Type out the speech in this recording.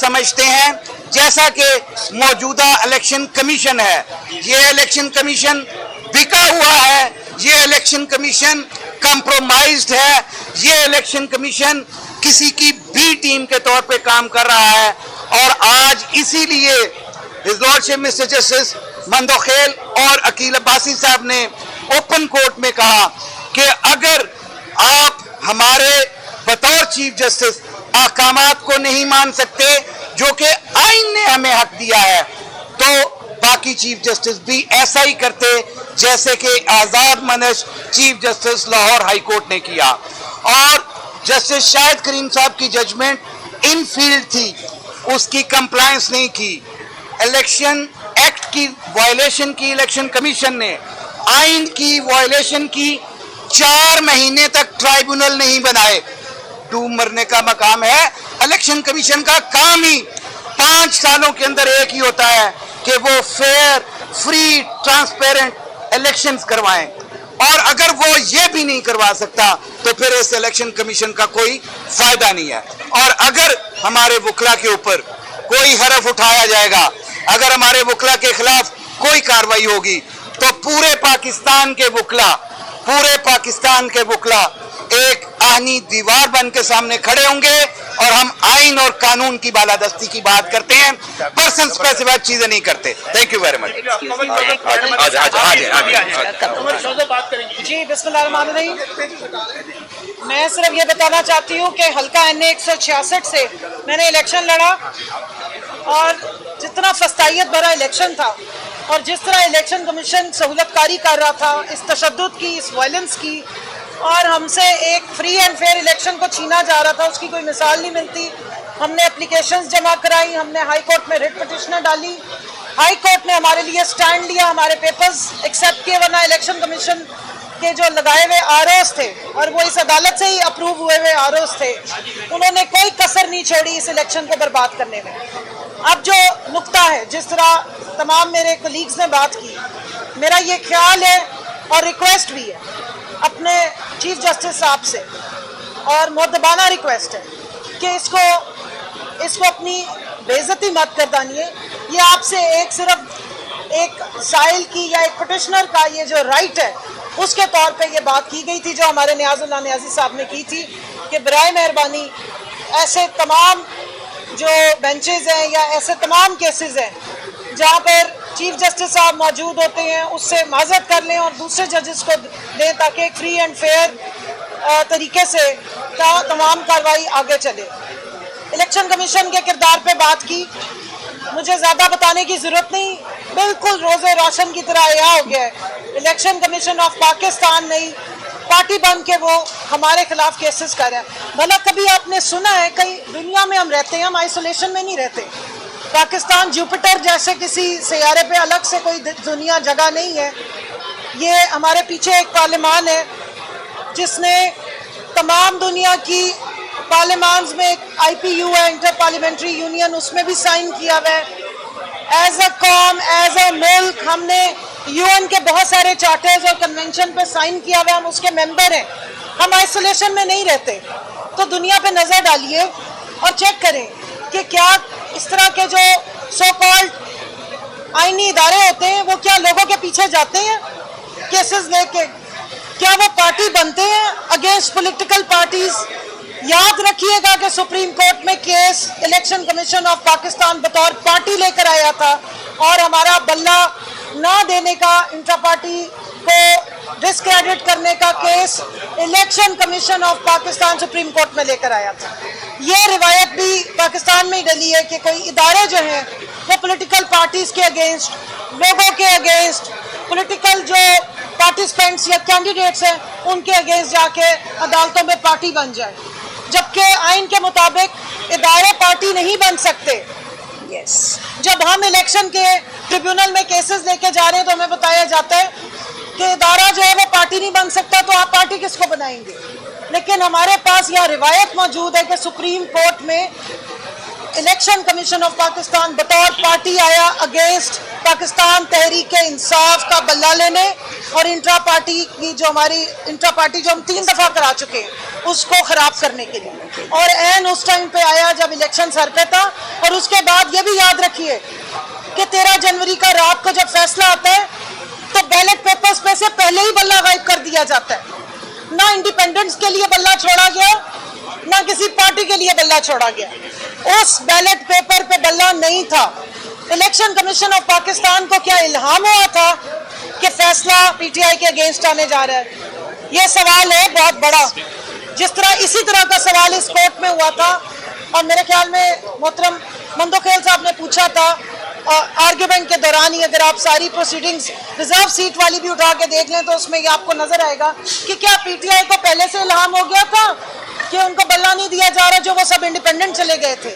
समझते हैं जैसा कि मौजूदा इलेक्शन कमीशन है, ये इलेक्शन कमीशन बिका हुआ है, ये इलेक्शन कमीशन कंप्रोमाइज्ड है, ये इलेक्शन कमीशन किसी की बी टीम के तौर पे काम कर रहा है। और आज इसीलिए his lordship mister justice Mandokhel और अकील अब्बासी साहब ने ओपन कोर्ट में कहा कि अगर आप हमारे बतौर चीफ जस्टिस अहकामात को नहीं मान सकते जो कि आइन ने हमें हक दिया है, तो बाकी चीफ जस्टिस भी ऐसा ही करते जैसे कि आजाद मनश chief justice Lahore high court ने किया। और जस्टिस शाहिद करीम साहब की जजमेंट इन फील्ड थी, उसकी कंप्लायंस नहीं की। इलेक्शन एक्ट की वायलेशन की इलेक्शन कमीशन ने, आइन की वायलेशन की, 4 महीने तक ट्राइब्यूनल नहीं बनाए। डूब मरने का मकाम है। इलेक्शन कमीशन का काम ही 5 सालों के अंदर एक ही होता है कि वो फेयर, फ्री, ट्रांसपेरेंट इलेक्शंस करवाएं। और अगर वो ये भी नहीं करवा सकता तो फिर इस इलेक्शन कमीशन का कोई फायदा नहीं है। और अगर हमारे वकला के ऊपर कोई हरफ उठाया जाएगा, अगर हमारे वकला के खिलाफ कोई कार्रवाई होगी, तो पूरे पाकिस्तान के वकला एक आहनी दीवार बन के सामने खड़े होंगे। और हम आइन और कानून की बालादस्ती की बात करते हैं, पर्सन स्पेसिफाइड चीजें नहीं करते। Thank you very much. जी बिस्मिल्लाहिर्रहमानिर्रहीम। मैं सिर्फ ये बताना चाहती हूँ कि हल्का NA 166 से मैंने इलेक्शन लड़ा, और जितना फस्तायत भरा इलेक्शन था और जिस तरह इलेक्शन कमीशन सहूलतकारी कर रहा था, इस तशद्दुद की, इस वायलेंस की, और हमसे एक फ्री एंड फेयर इलेक्शन को छीना जा रहा था, उसकी कोई मिसाल नहीं मिलती। हमने एप्लीकेशंस जमा कराई, हमने हाई कोर्ट में रिट पिटिशनर डाली, हाई कोर्ट ने हमारे लिए स्टैंड लिया, हमारे पेपर्स एक्सेप्ट किए, वरना इलेक्शन कमीशन के जो लगाए हुए आरओस थे, और वो इस अदालत से ही अप्रूव हुए हुए आरओस थे, उन्होंने कोई कसर नहीं छोड़ी इस इलेक्शन को बर्बाद करने में। अब जो नुक्ता है, जिस तरह तमाम मेरे कलीग्स ने बात की, मेरा ये ख्याल है और रिक्वेस्ट भी है अपने चीफ जस्टिस साहब से, और मुअद्दबाना रिक्वेस्ट है कि इसको अपनी बेइज्जती मत करदानिए। ये आपसे सिर्फ एक साइल की या एक पिटिशनर का ये जो राइट है, उसके तौर पे ये बात की गई थी जो हमारे नियाजुल्लाह नियाजी साहब ने की थी कि बराए मेहरबानी ऐसे तमाम जो बेंचेस हैं या ऐसे तमाम केसेस हैं जहाँ पर चीफ जस्टिस साहब मौजूद होते हैं, उससे माजरत कर लें और दूसरे जजेस को दें, ताकि एक फ्री एंड फेयर तरीके से तमाम कार्रवाई आगे चले। इलेक्शन कमीशन के किरदार पे बात की, मुझे ज़्यादा बताने की ज़रूरत नहीं, बिल्कुल रोज़े राशन की तरह आया हो गया है। इलेक्शन कमीशन ऑफ पाकिस्तान नहीं, पार्टी बन के वो हमारे खिलाफ केसेस कर रहे हैं। भला कभी आपने सुना है, कहीं दुनिया में हम रहते हैं, हम आइसोलेशन में नहीं रहते। पाकिस्तान जुपिटर जैसे किसी सैयारे पे अलग से कोई दुनिया जगह नहीं है। ये हमारे पीछे एक पार्लियामान है जिसने तमाम दुनिया की पार्लियामान में IPU है, इंटर पार्लियामेंट्री यूनियन, उसमें भी साइन किया हुआ है। एज अ कॉम, एज अ मुल्क हमने UN के बहुत सारे चार्टर्स और कन्वेंशन पे साइन किया हुआ है, हम उसके मेंबर हैं। हम आइसोलेशन में नहीं रहते। तो दुनिया पे नज़र डालिए और चेक करें कि क्या इस तरह के जो सो कॉल्ड आईनी इदारे होते हैं वो क्या लोगों के पीछे जाते हैं केसेस लेके? क्या वो पार्टी बनते हैं अगेंस्ट पॉलिटिकल पार्टीज? याद रखिएगा कि सुप्रीम कोर्ट में case election commission of Pakistan बतौर पार्टी लेकर आया था, और हमारा बल्ला ना देने का, इंट्रा पार्टी को डिस्क्रेडिट करने का case election commission of Pakistan supreme court में लेकर आया था। ये रिवायत भी पाकिस्तान में ही डली है कि कोई इदारे जो हैं वो पॉलिटिकल पार्टीज के अगेंस्ट, लोगों के अगेंस्ट, पॉलिटिकल जो पार्टिसिपेंट्स या कैंडिडेट्स हैं उनके अगेंस्ट जाके अदालतों में पार्टी बन जाए, जबकि आइन के मुताबिक इदारे पार्टी नहीं बन सकते। जब हम इलेक्शन के ट्रिब्यूनल में केसेस लेके जा रहे हैं तो हमें बताया जाता है कि इदारा जो है वो पार्टी नहीं बन सकता, तो आप पार्टी किसको बनाएंगे? लेकिन हमारे पास यह रिवायत मौजूद है कि सुप्रीम कोर्ट में इलेक्शन कमीशन ऑफ पाकिस्तान बतौर पार्टी आया अगेंस्ट पाकिस्तान तहरीक इंसाफ का बल्ला लेने, और इंट्रा पार्टी की जो हमारी इंट्रा पार्टी जो हम 3 दफ़ा करा चुके हैं उसको ख़राब करने के लिए। اور این اس ٹائم پہ آیا جب الیکشن سر پہ تھا. اور اس کے بعد یہ بھی یاد رکھیے کہ 13 جنوری کا رات کو جب فیصلہ آتا ہے تو بیلٹ پیپرز پہ سے پہلے ہی بلہ غائب کر دیا جاتا ہے. نہ انڈیپینڈنس کے لیے بلہ چھوڑا گیا نہ کسی پارٹی کے لیے بلہ چھوڑا گیا. اس بیلٹ پیپر پہ بلہ نہیں تھا. الیکشن کمیشن آف پاکستان کو کیا الہام ہوا تھا کہ فیصلہ پی ٹی آئی کے اگینسٹ آنے جا رہا ہے؟ یہ سوال ہے بہت بڑا. جس طرح اسی طرح کا سوال اس کورٹ میں ہوا تھا اور میرے خیال میں محترم مندوخیل صاحب نے پوچھا تھا آرگیومنٹ کے دوران ہی. اگر آپ ساری پروسیڈنگز ریزرو سیٹ والی بھی اٹھا کے دیکھ لیں تو اس میں یہ آپ کو نظر آئے گا کہ کیا پی ٹی آئی کو پہلے سے الہام ہو گیا تھا کہ ان کو بلہ نہیں دیا جا رہا جو وہ سب انڈیپینڈنٹ چلے گئے تھے.